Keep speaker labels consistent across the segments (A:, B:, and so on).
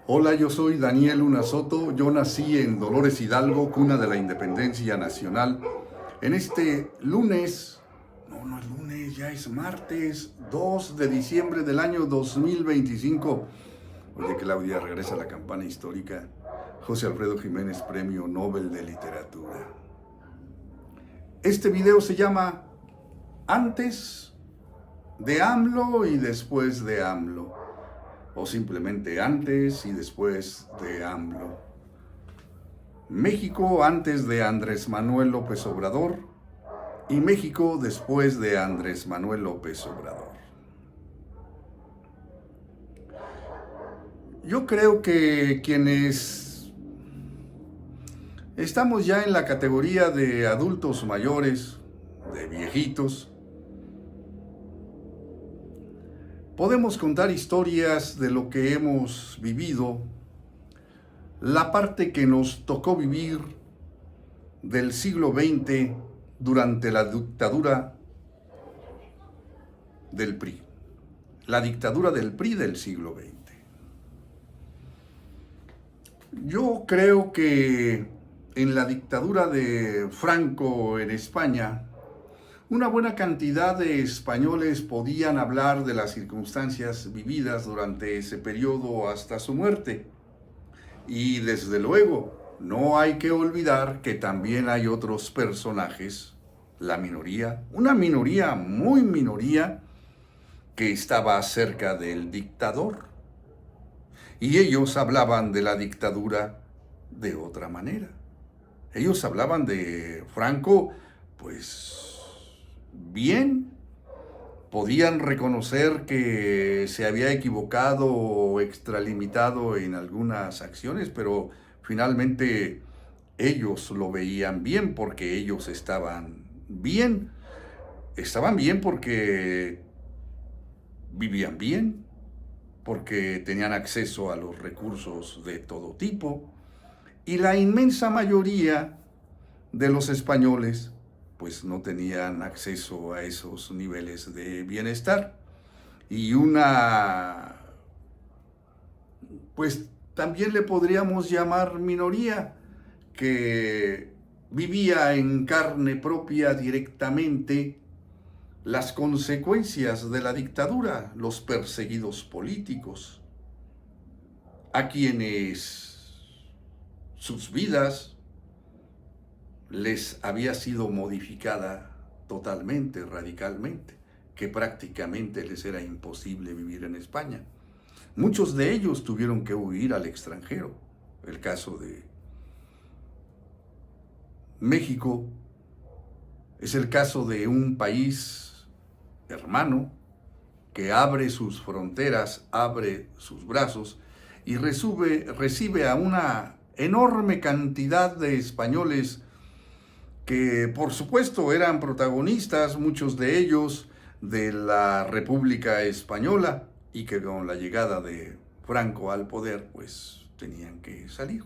A: Hola, yo soy Daniel Luna Soto. Yo nací en Dolores Hidalgo, cuna de la independencia nacional. En este lunes, no es lunes, ya es martes 2 de diciembre del año 2025. Oye, Claudia, regresa a la campana histórica. José Alfredo Jiménez, Premio Nobel de Literatura. Este video se llama Antes de AMLO y después de AMLO. O simplemente antes y después de AMLO. México antes de Andrés Manuel López Obrador y México después de Andrés Manuel López Obrador. Yo creo que quienes estamos ya en la categoría de adultos mayores, de viejitos, podemos contar historias de lo que hemos vivido, la parte que nos tocó vivir del siglo XX durante la dictadura del PRI. La dictadura del PRI del siglo XX. Yo creo que en la dictadura de Franco en España, una buena cantidad de españoles podían hablar de las circunstancias vividas durante ese periodo hasta su muerte. Y desde luego, no hay que olvidar que también hay otros personajes, la minoría, una minoría, muy minoría, que estaba cerca del dictador. Y ellos hablaban de la dictadura de otra manera. Ellos hablaban de Franco, pues bien, podían reconocer que se había equivocado o extralimitado en algunas acciones, pero finalmente ellos lo veían bien porque ellos estaban bien. Estaban bien porque vivían bien, porque tenían acceso a los recursos de todo tipo, y la inmensa mayoría de los españoles pues no tenían acceso a esos niveles de bienestar. Y pues también le podríamos llamar minoría, que vivía en carne propia directamente las consecuencias de la dictadura, los perseguidos políticos, a quienes sus vidas les había sido modificada totalmente, radicalmente, que prácticamente les era imposible vivir en España. Muchos de ellos tuvieron que huir al extranjero. El caso de México es el caso de un país hermano que abre sus fronteras, abre sus brazos y recibe a una enorme cantidad de españoles que por supuesto eran protagonistas, muchos de ellos, de la República Española, y que con la llegada de Franco al poder pues tenían que salir.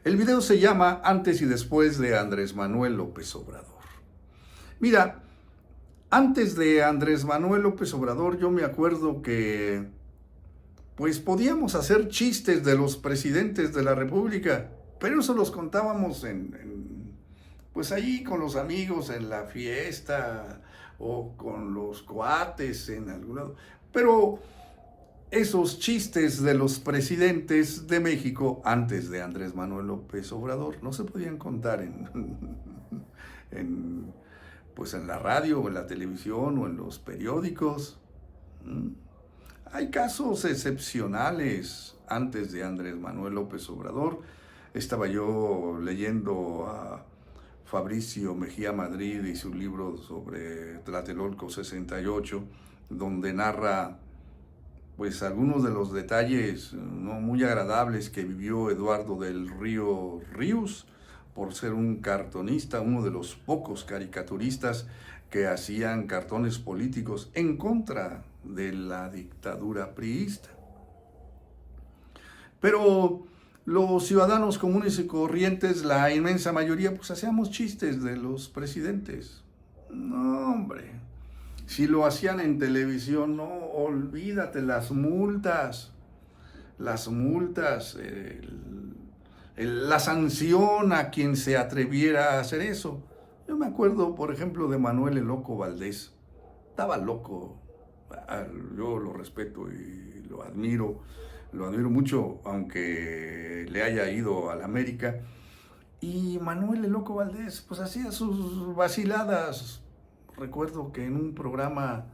A: El video se llama Antes y después de Andrés Manuel López Obrador. Mira, antes de Andrés Manuel López Obrador yo me acuerdo que pues podíamos hacer chistes de los presidentes de la República, pero eso los contábamos pues ahí con los amigos en la fiesta o con los cuates en algún lado. Pero esos chistes de los presidentes de México antes de Andrés Manuel López Obrador no se podían contar en, pues en la radio o en la televisión o en los periódicos. Hay casos excepcionales antes de Andrés Manuel López Obrador. Estaba yo leyendo a Fabricio Mejía Madrid y su libro sobre Tlatelolco 68, donde narra pues algunos de los detalles no muy agradables que vivió Eduardo del Río Ríos por ser un cartonista, uno de los pocos caricaturistas que hacían cartones políticos en contra de la dictadura priista. Pero los ciudadanos comunes y corrientes, la inmensa mayoría, pues hacíamos chistes de los presidentes. No, hombre, si lo hacían en televisión, no, olvídate las multas. las multas, la sanción a quien se atreviera a hacer eso. Yo me acuerdo, por ejemplo, de Manuel el Loco Valdés. Estaba loco. Yo lo respeto y lo admiro mucho, aunque le haya ido a la América. Y Manuel el Loco Valdés, pues hacía sus vaciladas. Recuerdo que en un programa,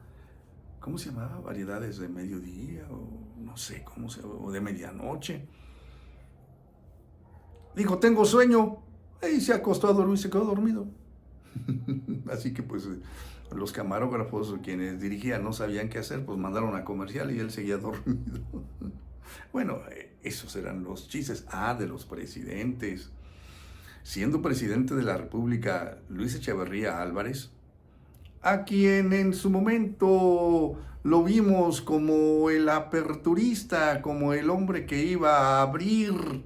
A: ¿cómo se llamaba? Variedades de mediodía, o no sé cómo se llama, o de medianoche. Dijo, tengo sueño, y se acostó a dormir y se quedó dormido. Así que pues los camarógrafos, quienes dirigían, no sabían qué hacer, pues mandaron a comercial y él seguía dormido. Bueno, esos eran los chistes. De los presidentes. Siendo presidente de la República, Luis Echeverría Álvarez, a quien en su momento lo vimos como el aperturista, como el hombre que iba a abrir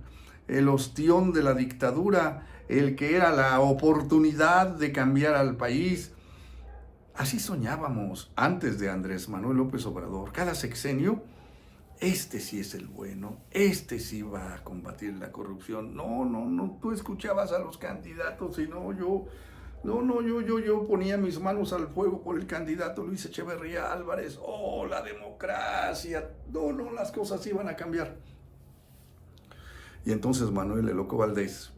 A: el ostión de la dictadura, el que era la oportunidad de cambiar al país. Así soñábamos antes de Andrés Manuel López Obrador. Cada sexenio, este sí es el bueno, este sí va a combatir la corrupción. No, tú escuchabas a los candidatos y yo ponía mis manos al fuego por el candidato Luis Echeverría Álvarez. La democracia. Las cosas iban a cambiar. Y entonces Manuel el Loco Valdés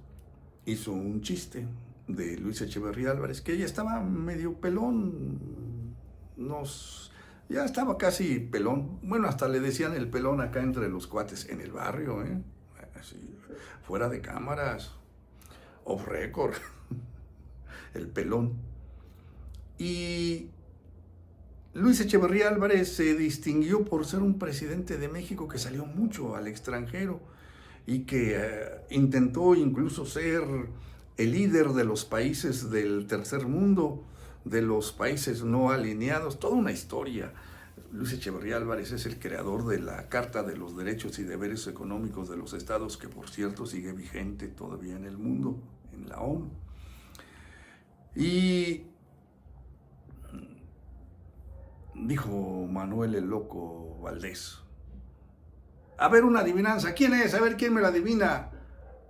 A: hizo un chiste de Luis Echeverría Álvarez, que ya estaba medio pelón, ya estaba casi pelón. Bueno, hasta le decían el pelón acá entre los cuates en el barrio, así, fuera de cámaras, off record, el pelón. Y Luis Echeverría Álvarez se distinguió por ser un presidente de México que salió mucho al extranjero y que intentó incluso ser el líder de los países del tercer mundo, de los países no alineados, toda una historia. Luis Echeverría Álvarez es el creador de la Carta de los Derechos y Deberes Económicos de los Estados, que por cierto sigue vigente todavía en el mundo, en la ONU. Y dijo Manuel el Loco Valdés, a ver, una adivinanza, ¿quién es? A ver, ¿quién me la adivina?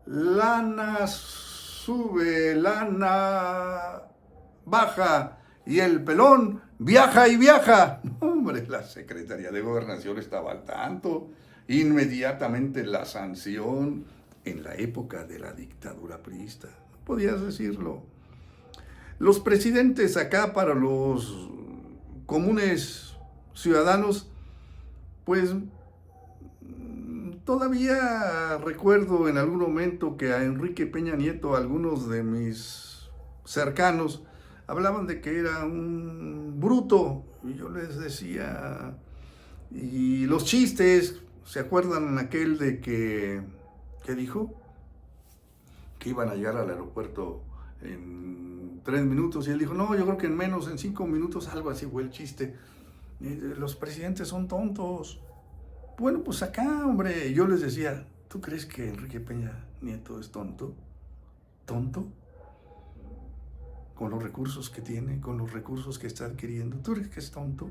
A: Lana sube, lana baja, y el pelón viaja y viaja. Hombre, la Secretaría de Gobernación estaba al tanto. Inmediatamente la sanción en la época de la dictadura priista. No podías decirlo. Los presidentes acá, para los comunes ciudadanos, pues todavía recuerdo en algún momento que a Enrique Peña Nieto, algunos de mis cercanos, hablaban de que era un bruto, y yo les decía, y los chistes, ¿se acuerdan aquel de que, qué dijo? Que iban a llegar al aeropuerto en 3 minutos, y él dijo, no, yo creo que en menos, en 5 minutos, algo así fue el chiste. Los presidentes son tontos. Bueno, pues acá, hombre, yo les decía, ¿tú crees que Enrique Peña Nieto es tonto? ¿Tonto? Con los recursos que tiene, con los recursos que está adquiriendo. ¿Tú crees que es tonto?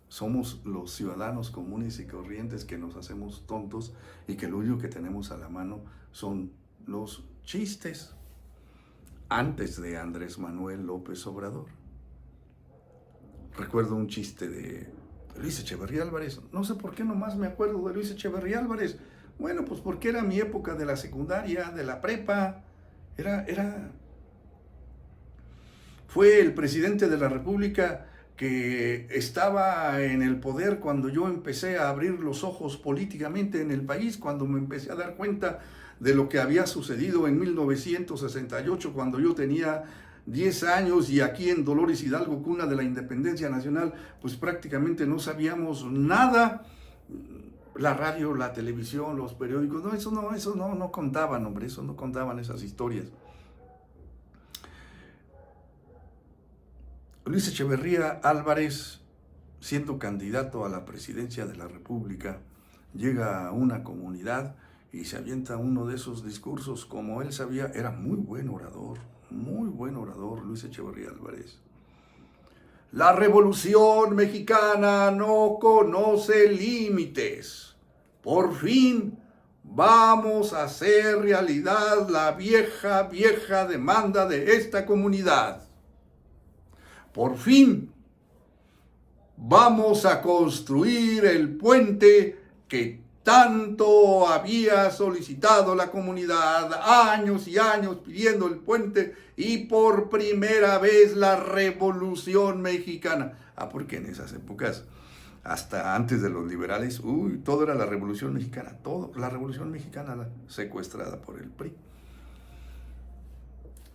A: Somos los ciudadanos comunes y corrientes que nos hacemos tontos y que lo único que tenemos a la mano son los chistes. Antes de Andrés Manuel López Obrador. Recuerdo un chiste de Luis Echeverría Álvarez. No sé por qué nomás me acuerdo de Luis Echeverría Álvarez. Bueno, pues porque era mi época de la secundaria, de la prepa. Fue el presidente de la República que estaba en el poder cuando yo empecé a abrir los ojos políticamente en el país, cuando me empecé a dar cuenta de lo que había sucedido en 1968, cuando yo tenía 10 años y aquí en Dolores Hidalgo, cuna de la independencia nacional, pues prácticamente no sabíamos nada. La radio, la televisión, los periódicos, eso no contaban, hombre, eso no contaban esas historias. Luis Echeverría Álvarez, siendo candidato a la presidencia de la República, llega a una comunidad y se avienta uno de esos discursos. Como él sabía, era muy buen orador Luis Echeverría Álvarez. La Revolución Mexicana no conoce límites. Por fin vamos a hacer realidad la vieja demanda de esta comunidad. Por fin vamos a construir el puente que tanto había solicitado la comunidad, años y años pidiendo el puente, y por primera vez la Revolución Mexicana. Porque en esas épocas, hasta antes de los liberales, todo era la Revolución Mexicana, todo, la Revolución Mexicana secuestrada por el PRI.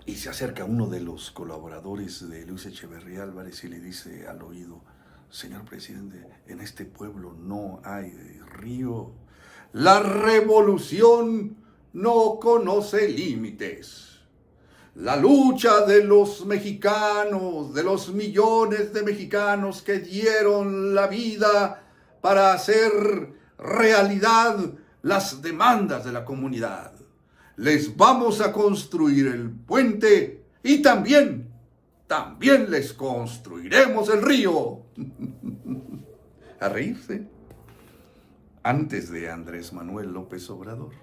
A: Y se acerca uno de los colaboradores de Luis Echeverría Álvarez y le dice al oído: señor presidente, en este pueblo no hay río. La revolución no conoce límites. La lucha de los mexicanos, de los millones de mexicanos que dieron la vida para hacer realidad las demandas de la comunidad. Les vamos a construir el puente y también les construiremos el río. A reírse. Antes de Andrés Manuel López Obrador.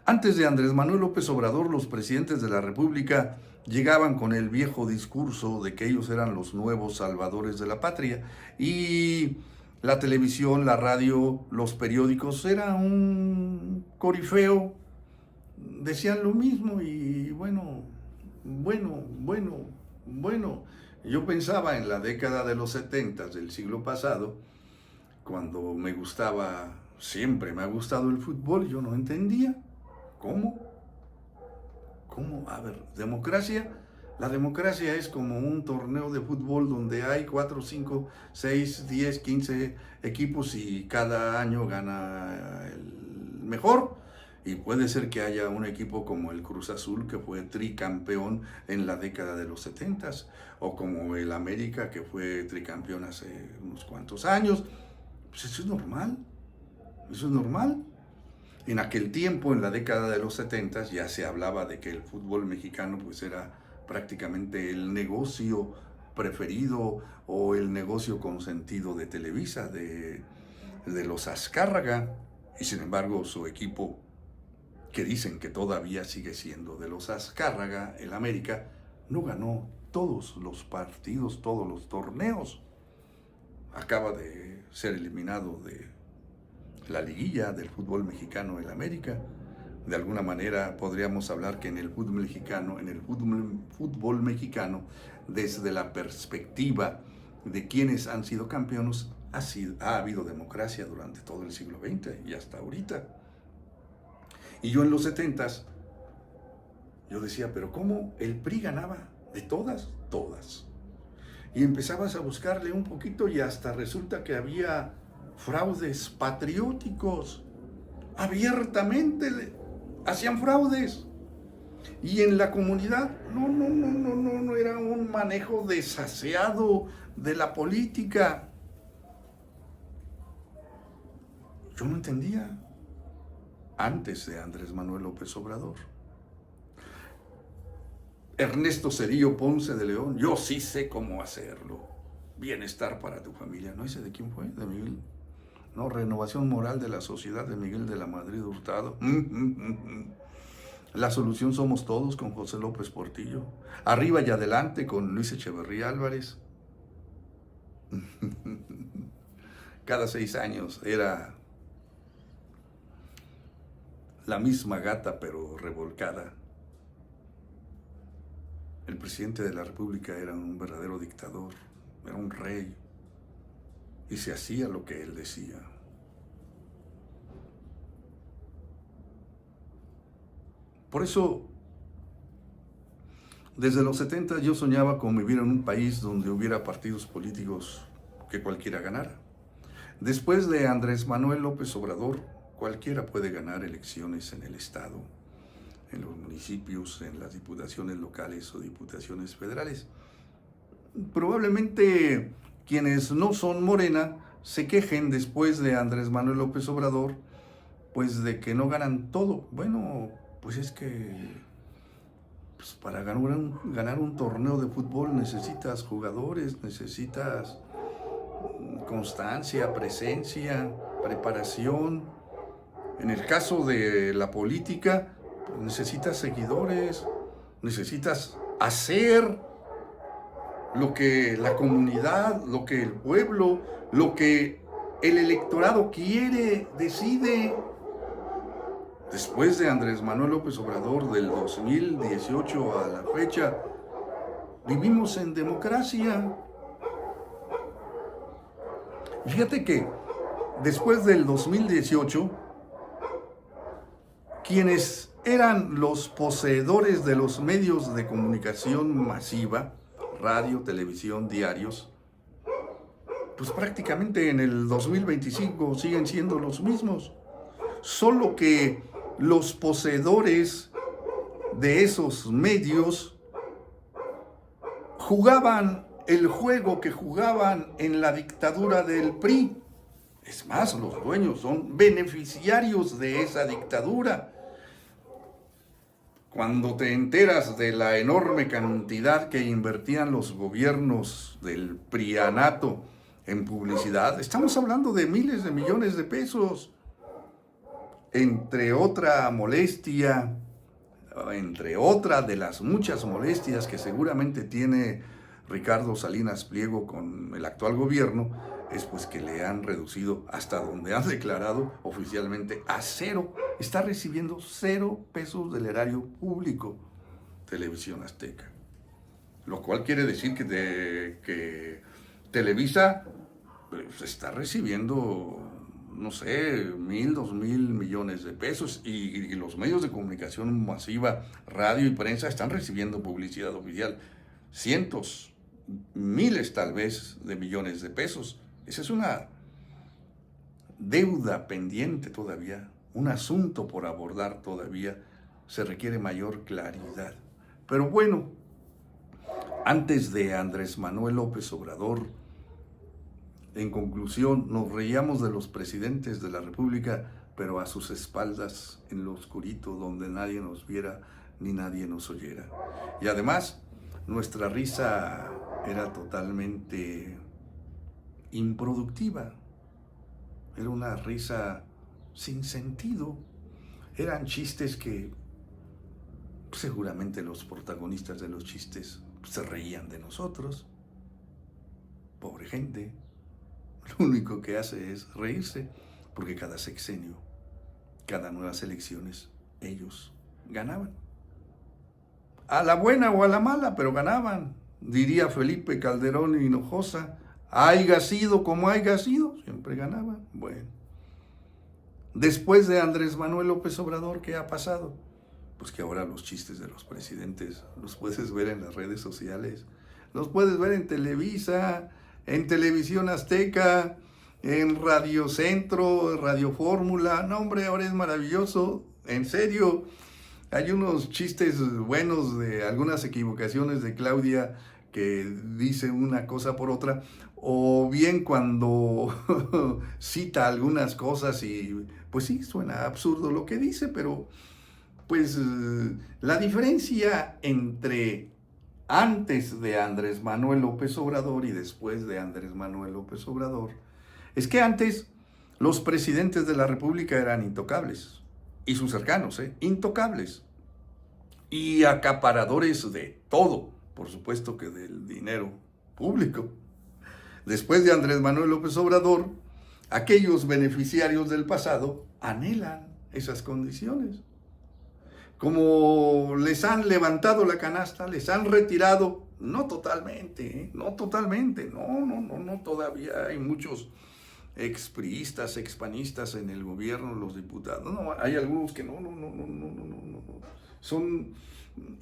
A: Antes de Andrés Manuel López Obrador, los presidentes de la República llegaban con el viejo discurso de que ellos eran los nuevos salvadores de la patria. Y la televisión, la radio, los periódicos, era un corifeo. Decían lo mismo y bueno. Yo pensaba en la década de los 70 del siglo pasado, cuando siempre me ha gustado el fútbol, yo no entendía. ¿Cómo? A ver, democracia. La democracia es como un torneo de fútbol donde hay 4, 5, 6, 10, 15 equipos y cada año gana el mejor. Y puede ser que haya un equipo como el Cruz Azul, que fue tricampeón en la década de los 70, o como el América, que fue tricampeón hace unos cuantos años. Pues eso es normal. En aquel tiempo, en la década de los 70, ya se hablaba de que el fútbol mexicano pues era prácticamente el negocio preferido o el negocio consentido de Televisa, de los Azcárraga, y sin embargo su equipo, que dicen que todavía sigue siendo de los Azcárraga, el América, no ganó todos los partidos, todos los torneos. Acaba de ser eliminado de la liguilla del fútbol mexicano, el América. De alguna manera podríamos hablar que en el fútbol mexicano, desde la perspectiva de quienes han sido campeones, ha habido democracia durante todo el siglo XX y hasta ahorita. Y yo en los 70s, yo decía, pero ¿cómo el PRI ganaba? De todas. Y empezabas a buscarle un poquito y hasta resulta que había fraudes patrióticos. Abiertamente hacían fraudes. Y en la comunidad, no era un manejo desaseado de la política. Yo no entendía. Antes de Andrés Manuel López Obrador. Ernesto Zedillo Ponce de León, yo sí sé cómo hacerlo. Bienestar para tu familia. ¿No sé de quién fue? De Miguel. No, Renovación Moral de la Sociedad de Miguel de la Madrid Hurtado. La solución somos todos con José López Portillo. Arriba y adelante con Luis Echeverría Álvarez. Cada 6 años era la misma gata pero revolcada. El presidente de la República era un verdadero dictador, era un rey y se hacía lo que él decía. Por eso, desde los 70 yo soñaba con vivir en un país donde hubiera partidos políticos que cualquiera ganara. Después de Andrés Manuel López Obrador, cualquiera puede ganar elecciones en el Estado, en los municipios, en las diputaciones locales o diputaciones federales. Probablemente quienes no son Morena se quejen después de Andrés Manuel López Obrador, pues de que no ganan todo. Bueno, pues es que Pues para ganar un torneo de fútbol necesitas jugadores, necesitas constancia, presencia, preparación. En el caso de la política, pues necesitas seguidores, necesitas hacer lo que la comunidad, lo que el pueblo, lo que el electorado quiere, decide. Después de Andrés Manuel López Obrador del 2018 a la fecha, vivimos en democracia. Fíjate que después del 2018, quienes eran los poseedores de los medios de comunicación masiva, radio, televisión, diarios, pues prácticamente en el 2025 siguen siendo los mismos. Solo que los poseedores de esos medios jugaban el juego que jugaban en la dictadura del PRI. Es más, los dueños son beneficiarios de esa dictadura. Cuando te enteras de la enorme cantidad que invertían los gobiernos del prianato en publicidad, estamos hablando de miles de millones de pesos. Entre otra molestia, entre otra de las muchas molestias que seguramente tiene Ricardo Salinas Pliego con el actual gobierno, es pues que le han reducido hasta donde han declarado oficialmente a cero. Está recibiendo 0 pesos del erario público Televisión Azteca. Lo cual quiere decir que Televisa pues, está recibiendo, no sé, 1,000, 2,000 millones de pesos y los medios de comunicación masiva, radio y prensa están recibiendo publicidad oficial. Cientos, miles tal vez de millones de pesos. Esa es una deuda pendiente todavía, un asunto por abordar todavía. Se requiere mayor claridad. Pero bueno, antes de Andrés Manuel López Obrador, en conclusión, nos reíamos de los presidentes de la República, pero a sus espaldas, en lo oscurito, donde nadie nos viera ni nadie nos oyera. Y además, nuestra risa era totalmente improductiva. Era una risa sin sentido. Eran chistes que seguramente los protagonistas de los chistes se reían de nosotros. Pobre gente. Lo único que hace es reírse, porque cada sexenio, cada nuevas elecciones, ellos ganaban. A la buena o a la mala, pero ganaban. Diría Felipe Calderón Hinojosa, haya sido como haya sido, siempre ganaban. Bueno, después de Andrés Manuel López Obrador, ¿qué ha pasado? Pues que ahora los chistes de los presidentes los puedes ver en las redes sociales, los puedes ver en Televisa, en Televisión Azteca, en Radio Centro, en Radio Fórmula. No, hombre, ahora es maravilloso, en serio. Hay unos chistes buenos de algunas equivocaciones de Claudia que dice una cosa por otra, o bien cuando cita algunas cosas y pues sí, suena absurdo lo que dice, pero pues la diferencia entre antes de Andrés Manuel López Obrador y después de Andrés Manuel López Obrador es que antes los presidentes de la República eran intocables, y sus cercanos, intocables, y acaparadores de todo, por supuesto que del dinero público. Después de Andrés Manuel López Obrador, aquellos beneficiarios del pasado anhelan esas condiciones. Como les han levantado la canasta, les han retirado, no totalmente, no todavía hay muchos expriistas, expanistas en el gobierno, los diputados, no, hay algunos que no, son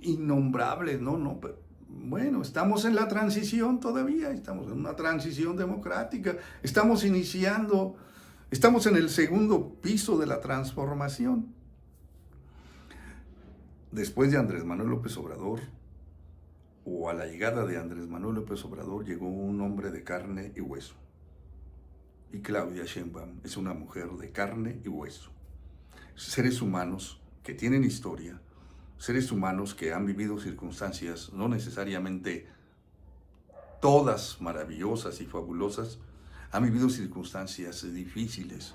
A: innombrables, pero, bueno, estamos en la transición todavía, estamos en una transición democrática, estamos iniciando, estamos en el segundo piso de la transformación. Después de Andrés Manuel López Obrador, o a la llegada de Andrés Manuel López Obrador, llegó un hombre de carne y hueso. Y Claudia Sheinbaum es una mujer de carne y hueso. Seres humanos que tienen historia, seres humanos que han vivido circunstancias no necesariamente todas maravillosas y fabulosas, han vivido circunstancias difíciles.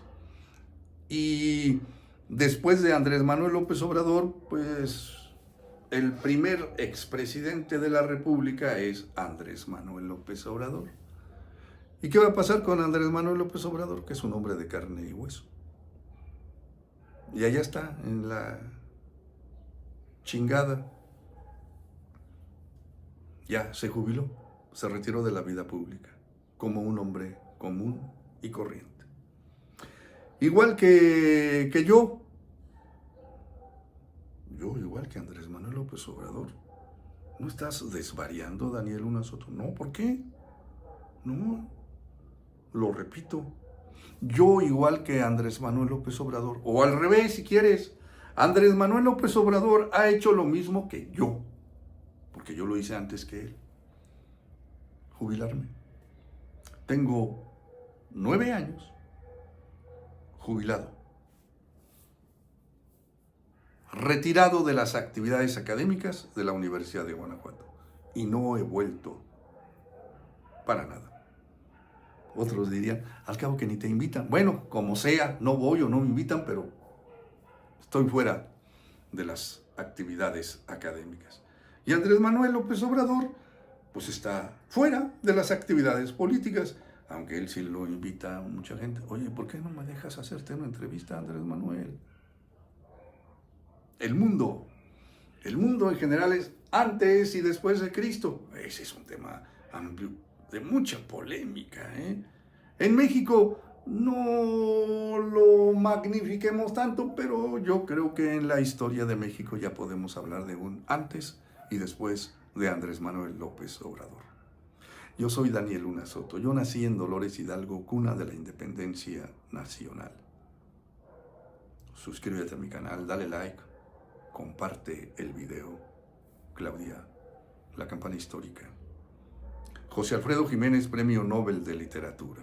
A: Y después de Andrés Manuel López Obrador, pues el primer expresidente de la República es Andrés Manuel López Obrador. ¿Y qué va a pasar con Andrés Manuel López Obrador? Que es un hombre de carne y hueso. Y allá está, en la chingada. Ya se jubiló, se retiró de la vida pública, como un hombre común y corriente. Igual que yo, igual que Andrés Manuel López Obrador. ¿No estás desvariando, Daniel Luna Soto? No, ¿por qué? No, lo repito. Yo, igual que Andrés Manuel López Obrador, o al revés, si quieres, Andrés Manuel López Obrador ha hecho lo mismo que yo, porque yo lo hice antes que él, jubilarme. Tengo 9 años jubilado, retirado de las actividades académicas de la Universidad de Guanajuato, y no he vuelto para nada. Otros dirían, al cabo que ni te invitan. Bueno, como sea, no voy o no me invitan, pero estoy fuera de las actividades académicas. Y Andrés Manuel López Obrador, pues está fuera de las actividades políticas, aunque él sí lo invita a mucha gente. Oye, ¿por qué no me dejas hacerte una entrevista, Andrés Manuel? El mundo en general es antes y después de Cristo. Ese es un tema amplio, de mucha polémica, ¿eh? En México no lo magnifiquemos tanto, pero yo creo que en la historia de México ya podemos hablar de un antes y después de Andrés Manuel López Obrador. Yo soy Daniel Luna Soto. Yo nací en Dolores Hidalgo, cuna de la independencia nacional. Suscríbete a mi canal, dale like, comparte el video. Claudia, la campana histórica. José Alfredo Jiménez, Premio Nobel de Literatura.